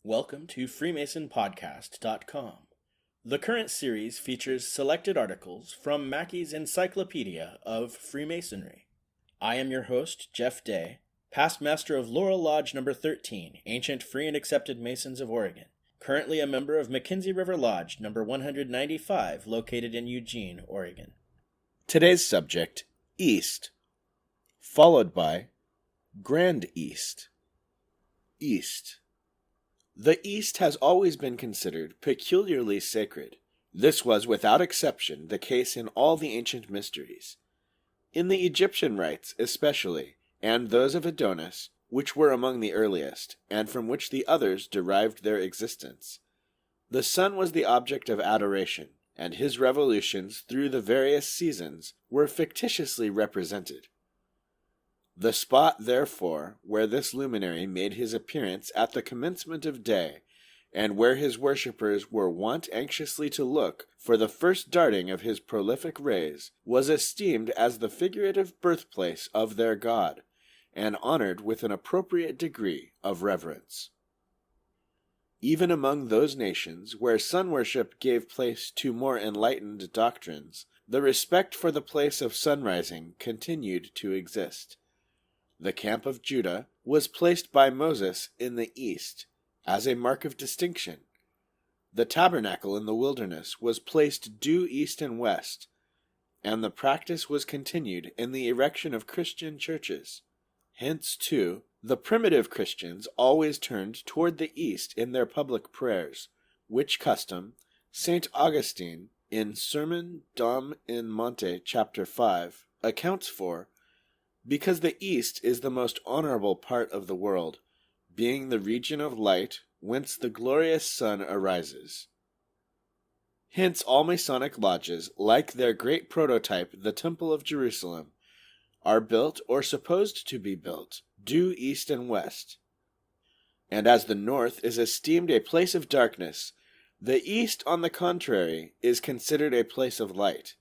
Welcome to FreemasonPodcast.com. The current series features selected articles from Mackey's Encyclopedia of Freemasonry. I am your host, Jeff Day, past master of Laurel Lodge No. 13, Ancient Free and Accepted Masons of Oregon, currently a member of McKenzie River Lodge No. 195, located in Eugene, Oregon. Today's subject, East, followed by Grand East. East. The East has always been considered peculiarly sacred. This was without exception the case in all the ancient mysteries. In the Egyptian rites especially, and those of Adonis, which were among the earliest, and from which the others derived their existence, the sun was the object of adoration, and his revolutions through the various seasons were fictitiously represented. The spot, therefore, where this luminary made his appearance at the commencement of day, and where his worshippers were wont anxiously to look for the first darting of his prolific rays, was esteemed as the figurative birthplace of their god, and honored with an appropriate degree of reverence. Even among those nations where sun worship gave place to more enlightened doctrines, the respect for the place of sunrising continued to exist. The camp of Judah was placed by Moses in the east, as a mark of distinction. The tabernacle in the wilderness was placed due east and west, and the practice was continued in the erection of Christian churches. Hence, too, the primitive Christians always turned toward the east in their public prayers, which custom St. Augustine, in Sermon Dom in Monte, chapter 5, accounts for, because the east is the most honorable part of the world, being the region of light whence the glorious sun arises. Hence all Masonic lodges, like their great prototype, the Temple of Jerusalem, are built or supposed to be built due east and west. And as the north is esteemed a place of darkness, the east, on the contrary, is considered a place of light.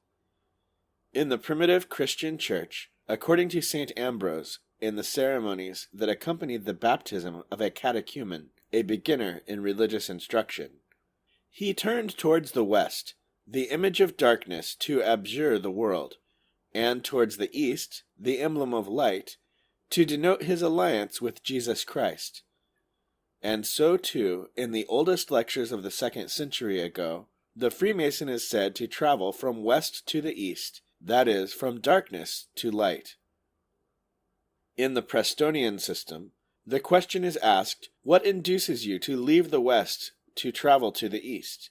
In the primitive Christian church, according to St. Ambrose, in the ceremonies that accompanied the baptism of a catechumen, a beginner in religious instruction, he turned towards the west, the image of darkness, to abjure the world, and towards the east, the emblem of light, to denote his alliance with Jesus Christ. And so, too, in the oldest lectures of the 2nd century ago, the Freemason is said to travel from west to the east, that is, from darkness to light. In the Prestonian system, the question is asked, what induces you to leave the west to travel to the east?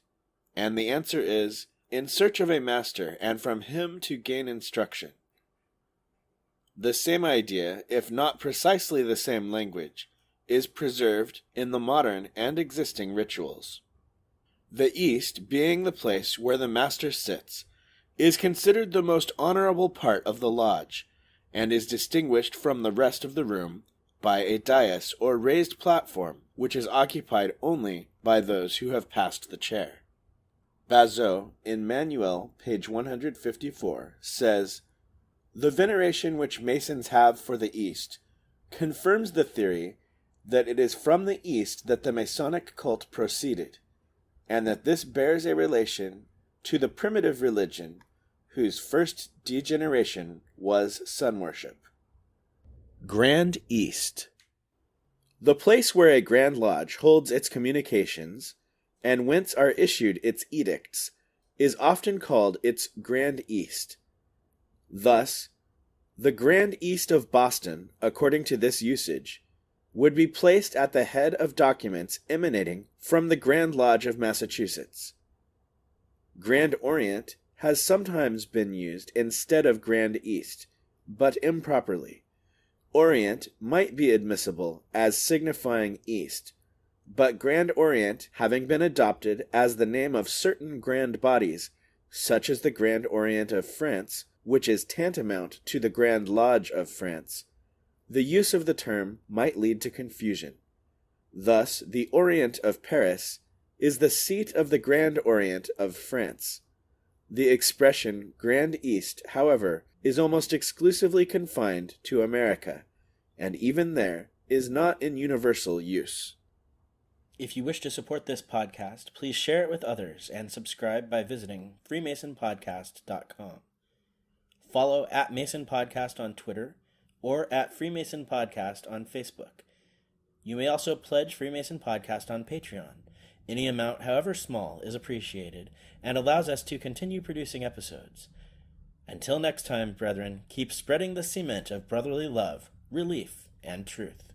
And the answer is, in search of a master, and from him to gain instruction. The same idea, if not precisely the same language, is preserved in the modern and existing rituals. The east, being the place where the master sits, is considered the most honorable part of the lodge, and is distinguished from the rest of the room by a dais or raised platform, which is occupied only by those who have passed the chair. Bazot, in Manuel, page 154, says, "The veneration which Masons have for the East confirms the theory that it is from the East that the Masonic cult proceeded, and that this bears a relation to the primitive religion whose first degeneration was sun worship." Grand East. The place where a Grand Lodge holds its communications, and whence are issued its edicts, is often called its Grand East. Thus, the Grand East of Boston, according to this usage, would be placed at the head of documents emanating from the Grand Lodge of Massachusetts. Grand Orient has sometimes been used instead of Grand East, but improperly. Orient might be admissible as signifying East, but Grand Orient having been adopted as the name of certain grand bodies, such as the Grand Orient of France, which is tantamount to the Grand Lodge of France, the use of the term might lead to confusion. Thus, the Orient of Paris is the seat of the Grand Orient of France. The expression Grand East, however, is almost exclusively confined to America, and even there is not in universal use. If you wish to support this podcast, please share it with others and subscribe by visiting freemasonpodcast.com. Follow at Mason Podcast on Twitter or at Freemason Podcast on Facebook. You may also pledge Freemason Podcast on Patreon. Any amount, however small, is appreciated and allows us to continue producing episodes. Until next time, brethren, keep spreading the cement of brotherly love, relief, and truth.